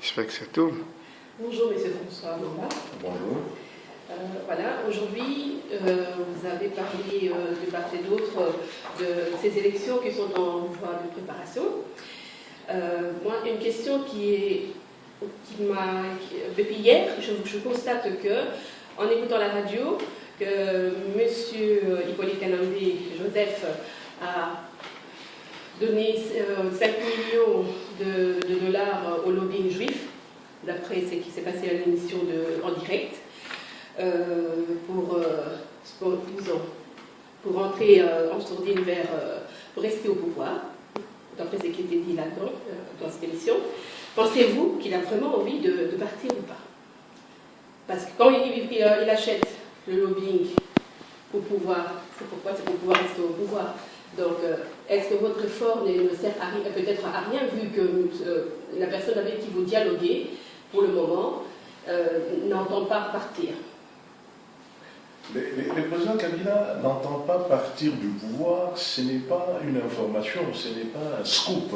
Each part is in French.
J'espère que ça tourne. Bonjour, Monsieur François Lombard. Bonjour. Voilà, aujourd'hui, vous avez parlé de part et d'autre de ces élections qui sont en voie de préparation. Moi, une question depuis hier, je constate que, en écoutant la radio, que Monsieur Hippolyte Kanambe Joseph a donné 5 millions de dollars au lobbying juif, d'après ce qui s'est passé à l'émission en direct, pour entrer en sourdine pour rester au pouvoir, d'après ce qui était dit là-dedans, dans cette émission. Pensez-vous qu'il a vraiment envie de partir ou pas? Parce que quand il achète le lobbying pour pouvoir, c'est pourquoi c'est pour pouvoir rester au pouvoir. Donc, est-ce que votre effort ne sert peut-être à rien, vu que la personne avec qui vous dialoguez, pour le moment, n'entend pas partir? Le président Kabila n'entend pas partir du pouvoir, ce n'est pas une information, ce n'est pas un scoop.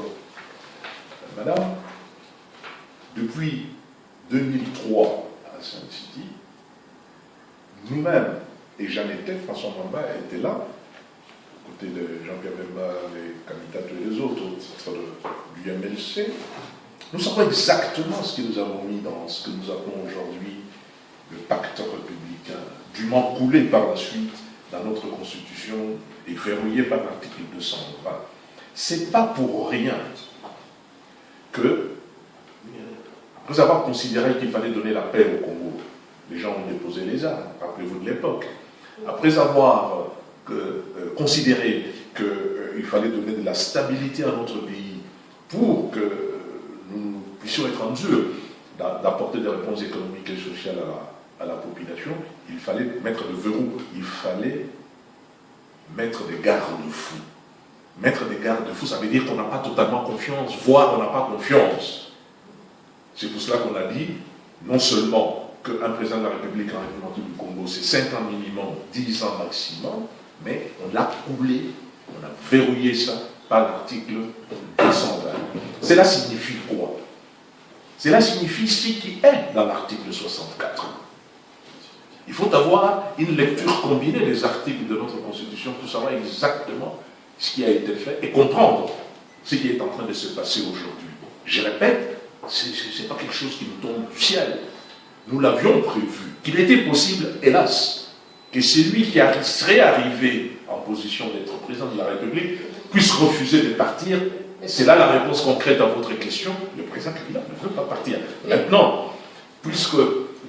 Madame, depuis 2003 à Saint-City, nous-mêmes, et j'en étais, François Mamba était là, à côté de Jean-Pierre Bemba, les candidats et les autres, du MLC, nous savons exactement ce que nous avons mis dans ce que nous appelons aujourd'hui le pacte républicain, dûment coulé par la suite dans notre Constitution et verrouillé par l'article 220. C'est pas pour rien que, après avoir considéré qu'il fallait donner la paix au Congo, les gens ont déposé les armes, rappelez-vous de l'époque. Après avoir considéré qu'il fallait donner de la stabilité à notre pays pour que nous puissions être en mesure d'apporter des réponses économiques et sociales à la population, il fallait mettre des verrous, il fallait mettre des garde-fous. Mettre des garde-fous, ça veut dire qu'on n'a pas totalement confiance, voire on n'a pas confiance. C'est pour cela qu'on a dit, non seulement qu'un président de la République en République du Congo, c'est 5 ans minimum, 10 ans maximum, mais on l'a coulé, on a verrouillé ça par l'article 220. Cela signifie quoi? Cela signifie ce qui est dans l'article 64. Il faut avoir une lecture combinée des articles de notre Constitution pour savoir exactement ce qui a été fait et comprendre ce qui est en train de se passer aujourd'hui. Je répète, ce n'est pas quelque chose qui nous tombe du ciel. Nous l'avions prévu. Qu'il était possible, hélas, que celui qui serait arrivé en position d'être président de la République puisse refuser de partir. C'est là la réponse concrète à votre question. Le président Kabila ne veut pas partir. Maintenant, puisque,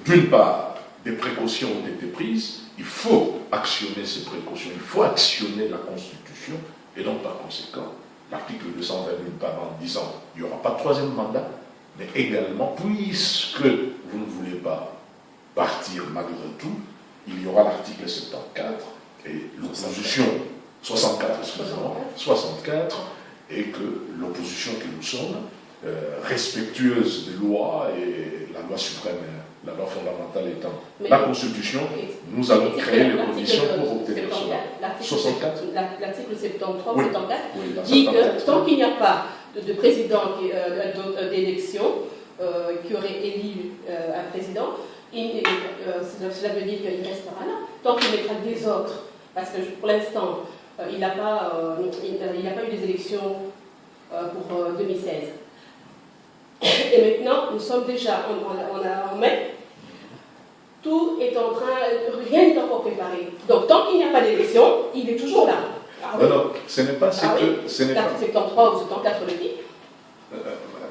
d'une part, des précautions ont été prises, il faut actionner ces précautions, il faut actionner la Constitution, et donc par conséquent, l'article 220 d'une part en disant il n'y aura pas de troisième mandat, mais également, puisque vous ne voulez pas partir malgré tout, il y aura l'article 74 et l'opposition 64, excusez-moi, 64, et que l'opposition que nous sommes, respectueuse des lois et la loi suprême, la loi fondamentale étant la Constitution, nous allons créer les conditions pour obtenir cela. L'article 73 ou 74 dit que tant qu'il n'y a pas de président d'élection qui aurait élu un président, cela veut dire qu'il restera là. Tant qu'il mettra des autres, parce que pour l'instant, il n'a pas eu des élections pour 2016. Et maintenant, nous sommes déjà en mai. Tout est en train, rien n'est encore préparé. Donc, tant qu'il n'y a pas d'élection, il est toujours là. Ah, oui. Non, ce n'est pas ce que... Ce n'est pas... 73 ou 74 le dit.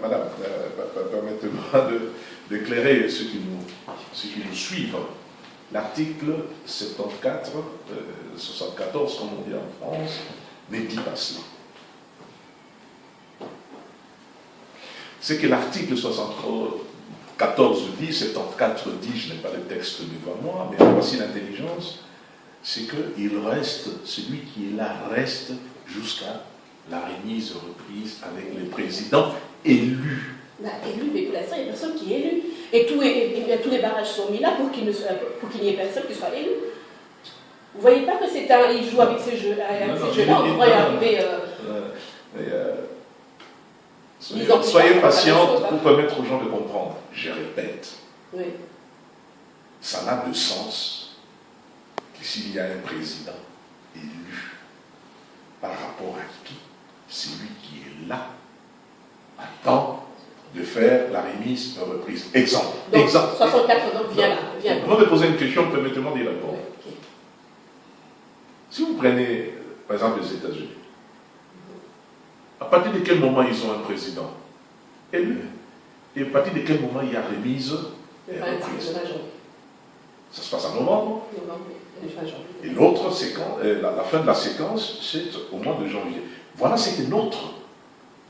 Madame, permettez-moi d'éclairer ceux qui nous suivent. L'article 74, 74, comme on dit en France, ne dit pas cela. C'est que l'article 74 dit, 74 dit, je n'ai pas le texte devant moi, mais voici l'intelligence, c'est qu'il reste, celui qui est là reste jusqu'à la remise reprise avec les présidents élus. Élu, mais pour l'instant, il n'y a personne qui est élu. Et tous les barrages sont mis là pour qu'il n'y ait personne qui soit élu. Vous ne voyez pas que il joue avec ces jeux-là, on pourrait y arriver... Soyez patiente pour permettre aux gens de comprendre. Je répète, oui. Ça n'a de sens que s'il y a un président élu par rapport à qui? C'est lui qui est là, attend de faire la remise de reprise. Exemple. Donc, 64, donc viens là. Avant de poser une question, permettez-moi d'y répondre. Oui, okay. Si vous prenez, par exemple, les États-Unis, à partir de quel moment ils ont un président élu? Et à partir de quel moment il y a remise et reprise? Ça se passe en novembre. Et l'autre séquence, la fin de la séquence, c'est au mois de janvier. Voilà ce que notre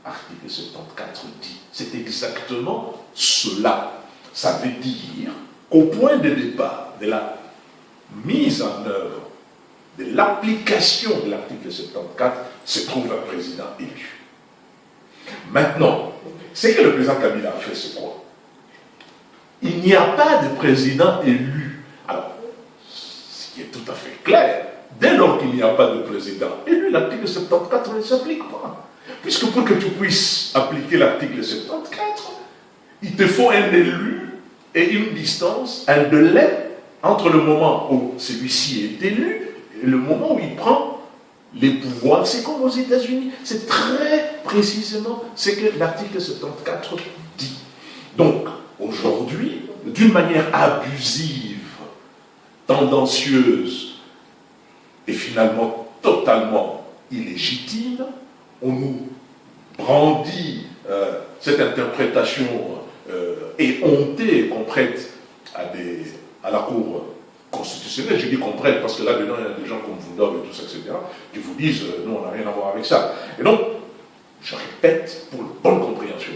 article 74 dit. C'est exactement cela. Ça veut dire qu'au point de départ de la mise en œuvre de l'application de l'article 74 se trouve un président élu. Maintenant, ce que le président Kabila a fait, c'est quoi? Il n'y a pas de président élu. Alors, ce qui est tout à fait clair, dès lors qu'il n'y a pas de président élu, l'article 74 ne s'applique pas. Puisque pour que tu puisses appliquer l'article 74, il te faut un élu et une distance, un délai entre le moment où celui-ci est élu et le moment où il prend les pouvoirs. C'est comme aux États-Unis. C'est très précisément ce que l'article 74 dit. Donc, aujourd'hui, d'une manière abusive, tendancieuse et finalement totalement illégitime, on nous brandit cette interprétation éhontée qu'on prête à la Cour constitutionnelle. Je dis qu'on prête parce que là-dedans, il y a des gens comme Vundov et tout ça, etc., qui vous disent nous, on n'a rien à voir avec ça. Et donc, je répète, pour la bonne compréhension,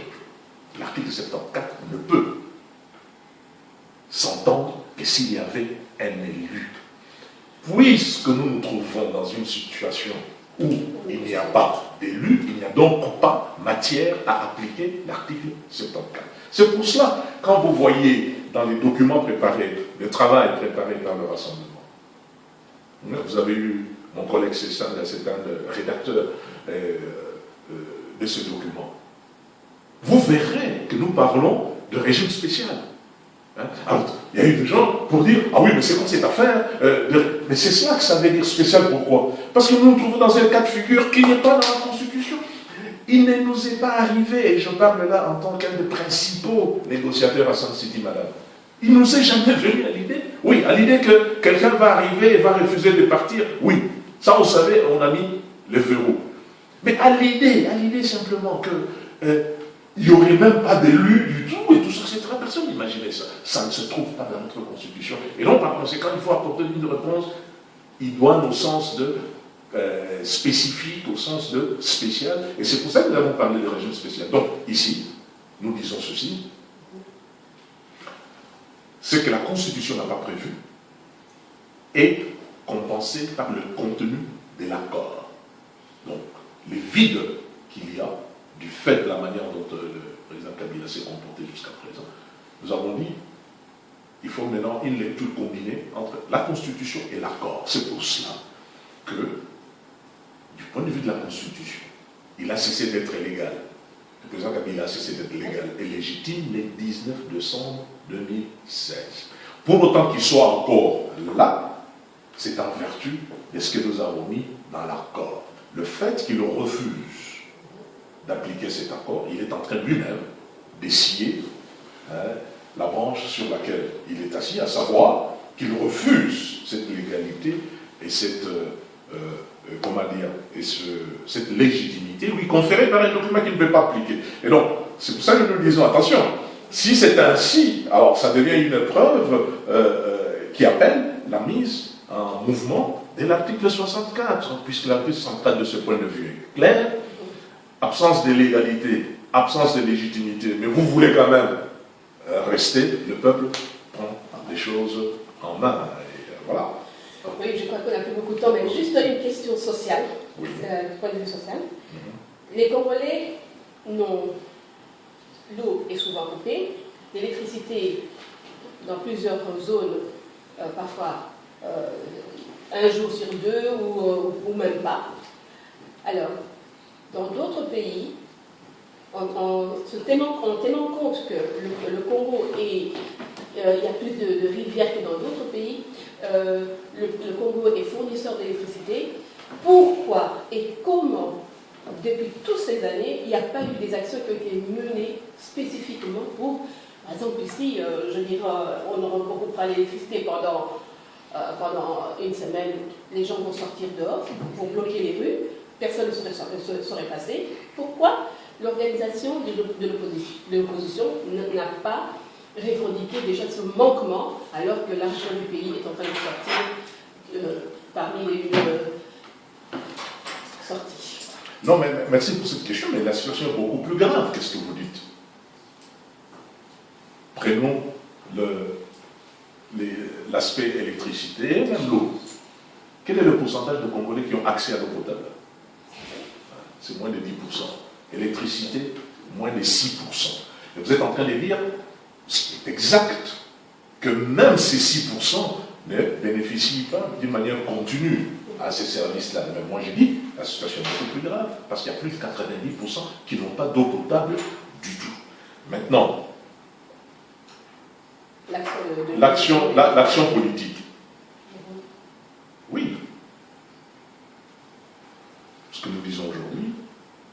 l'article 74 ne peut s'entendre que s'il y avait un élu. Puisque nous nous trouvons dans une situation où il n'y a pas d'élu, il n'y a donc pas matière à appliquer l'article 74. C'est pour cela, quand vous voyez dans les documents préparés, le travail préparé par le Rassemblement, vous avez eu mon collègue César, c'est un rédacteur de ce document, vous verrez que nous parlons de régime spécial. Alors, il y a eu des gens pour dire, ah oui, mais c'est comme cette affaire, mais c'est cela que ça veut dire spécial, pourquoi? Parce que nous nous trouvons dans un cas de figure qui n'est pas dans la Constitution. Il ne nous est pas arrivé, et je parle là en tant qu'un des principaux négociateurs à Sun City, madame, il ne nous est jamais venu à l'idée, oui, à l'idée que quelqu'un va arriver et va refuser de partir, oui, ça vous savez, on a mis le verrou. Mais à l'idée simplement que il n'y aurait même pas d'élu du tout, et tout ça, etc. Personne n'imaginait ça. Ça ne se trouve pas dans notre Constitution. Et donc, par conséquent, il faut apporter une réponse idoine au sens de spécifique, au sens de spécial. Et c'est pour ça que nous avons parlé de régime spécial. Donc, ici, nous disons ceci. Ce que la Constitution n'a pas prévu est compensé par le contenu de l'accord. Donc, les vides qu'il y a du fait de la manière dont le président Kabila s'est comporté jusqu'à présent, nous avons dit il faut maintenant une lecture combinée entre la Constitution et l'accord. C'est pour cela que, du point de vue de la Constitution, il a cessé d'être légal. Le président Kabila a cessé d'être légal et légitime le 19 décembre 2016. Pour autant qu'il soit encore là, c'est en vertu de ce que nous avons mis dans l'accord. Le fait qu'il refuse d'appliquer cet accord, il est en train lui-même d'essuyer la branche sur laquelle il est assis, à savoir qu'il refuse cette légalité et cette, cette légitimité lui conférée par un document qu'il ne peut pas appliquer. Et donc, c'est pour ça que nous disons, attention, si c'est ainsi, alors ça devient une preuve qui appelle la mise en mouvement de l'article 64, puisque l'article 64 de ce point de vue est clair. Absence de légalité, absence de légitimité, mais vous voulez quand même rester, le peuple prend les choses en main. Et voilà. Oui, je crois qu'on n'a plus beaucoup de temps, mais juste une question sociale, oui. Du point de vue social. Les Congolais, l'eau est souvent coupée, l'électricité dans plusieurs zones, parfois un jour sur deux ou même pas. Alors, dans d'autres pays, en tenant compte que le Congo il y a plus de rivières que dans d'autres pays, le Congo est fournisseur d'électricité, pourquoi et comment, depuis toutes ces années, il n'y a pas eu des actions qui ont été menées spécifiquement pour, par exemple ici, je dirais, on recoupera l'électricité pendant une semaine, les gens vont sortir dehors pour bloquer les rues, personne ne serait passé. Pourquoi l'organisation de l'opposition n'a pas revendiqué déjà ce manquement alors que l'argent du pays est en train de sortir parmi les sorties? Non, mais merci pour cette question, mais la situation est beaucoup plus grave. Qu'est-ce que vous dites? Prenons l'aspect électricité, même l'eau. Quel est le pourcentage de Congolais qui ont accès à l'eau potable? C'est moins de 10%. Électricité, moins de 6%. Et vous êtes en train de dire, c'est exact, que même ces 6% ne bénéficient pas d'une manière continue à ces services-là. Mais moi je dis, la situation est beaucoup plus grave, parce qu'il y a plus de 90% qui n'ont pas d'eau potable du tout. Maintenant, l'action politique. Oui. Ce que nous disons aujourd'hui,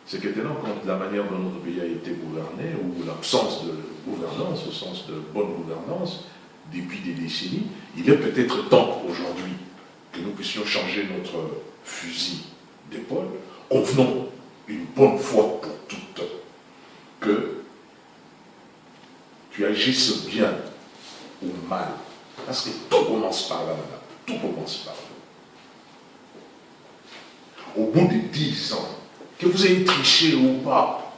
c'est que tenant compte de la manière dont notre pays a été gouverné, ou l'absence de gouvernance, au sens de bonne gouvernance, depuis des décennies, il est peut-être temps aujourd'hui que nous puissions changer notre fusil d'épaule. Convenons une bonne fois pour toutes que tu agisses bien ou mal. Parce que tout commence par là, madame. Tout commence par là. Au bout de 10 ans, que vous ayez triché ou pas,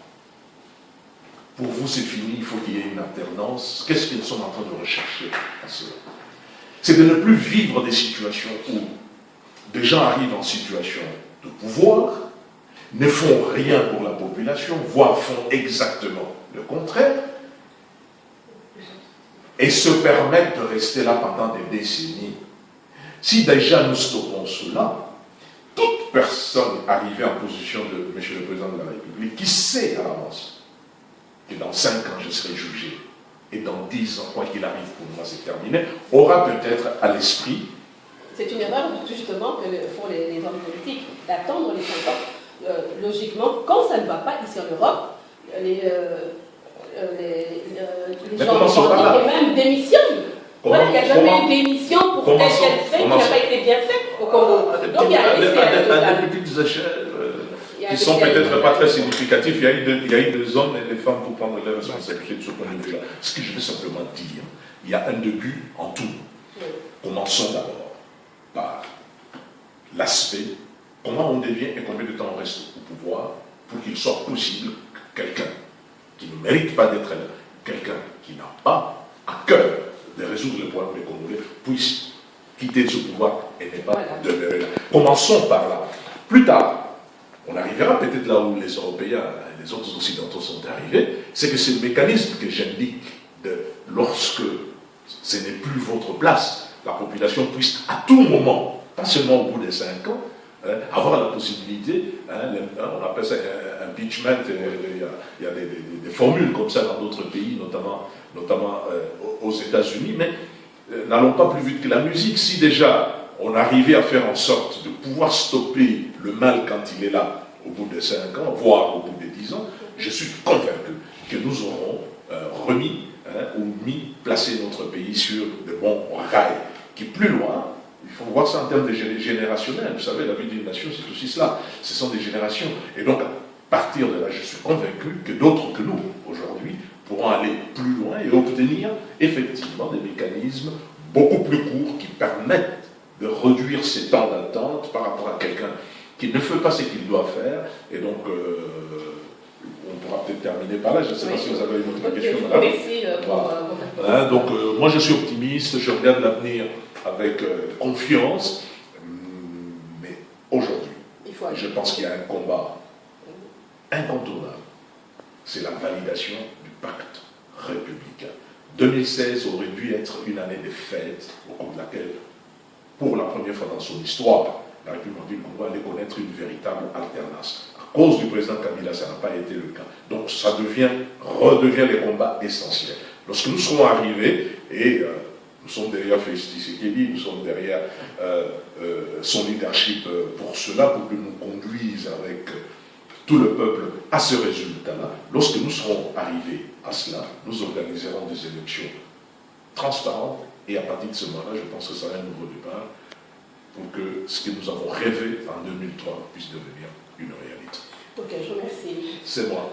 pour vous c'est fini, il faut qu'il y ait une alternance. Qu'est-ce que nous sommes en train de rechercher à cela? C'est de ne plus vivre des situations où des gens arrivent en situation de pouvoir, ne font rien pour la population, voire font exactement le contraire, et se permettent de rester là pendant des décennies. Si déjà nous stoppons cela, toute personne arrivée en position de M. le Président de la République, qui sait à l'avance que dans 5 ans je serai jugé, et dans 10 ans, quoi qu'il arrive pour moi c'est terminé, aura peut-être à l'esprit. C'est une erreur justement que font les hommes politiques, d'attendre les 5 ans. Logiquement, quand ça ne va pas ici en Europe, les gens revendiquent et même démissionnent. Voilà, il n'y a jamais eu d'émission pour tel fait qui n'a pas été bien fait au Congo. Donc il y a des petites échelles qui sont peut-être pas très significatifs. Il y a eu des hommes et des femmes pour prendre les responsabilités de ce point de vue-là. Ce que je veux simplement dire, il y a un début en tout. Commençons d'abord par l'aspect, comment on devient et combien de temps on reste au pouvoir pour qu'il soit possible que quelqu'un qui ne mérite pas d'être là, quelqu'un qui n'a pas à cœur de résoudre les problèmes des Congolais, puisse quitter ce pouvoir et ne pas demeurer là. Commençons par là. Plus tard, on arrivera peut-être là où les Européens et les autres Occidentaux sont arrivés, c'est que ce mécanisme que j'indique, lorsque ce n'est plus votre place, la population puisse à tout moment, pas seulement au bout des 5 ans, avoir la possibilité, on appelle ça impeachment, il y a des formules comme ça dans d'autres pays, notamment aux États-Unis, mais n'allons pas plus vite que la musique. Si déjà on arrivait à faire en sorte de pouvoir stopper le mal quand il est là, au bout de 5 ans, voire au bout de 10 ans, je suis convaincu que nous aurons remis placé notre pays sur de bons rails, qui plus loin, il faut voir ça en termes de générationnel. Vous savez, la vie d'une nation, c'est aussi cela. Ce sont des générations. Et donc, à partir de là, je suis convaincu que d'autres que nous, aujourd'hui, pourront aller plus loin et obtenir effectivement des mécanismes beaucoup plus courts qui permettent de réduire ces temps d'attente par rapport à quelqu'un qui ne fait pas ce qu'il doit faire. Et donc, on pourra peut-être terminer par là. Je ne sais pas si vous avez une autre question. Merci pour donc, moi, je suis optimiste. Je regarde l'avenir avec confiance. Mais aujourd'hui, je pense qu'il y a un combat incontournable. C'est la validation du pacte républicain. 2016 aurait dû être une année de fête au cours de laquelle, pour la première fois dans son histoire, la République du Congo allait connaître une véritable alternance. À cause du président Kabila, ça n'a pas été le cas. Donc ça redevient les combats essentiels. Lorsque nous serons arrivés, et nous sommes derrière Félix Tshisekedi, nous sommes derrière son leadership pour cela, pour que nous conduise avec tout le peuple à ce résultat-là, lorsque nous serons arrivés à cela, nous organiserons des élections transparentes, et à partir de ce moment-là, je pense que ça sera un nouveau départ pour que ce que nous avons rêvé en 2003 puisse devenir une réalité. Ok, je vous remercie. C'est moi.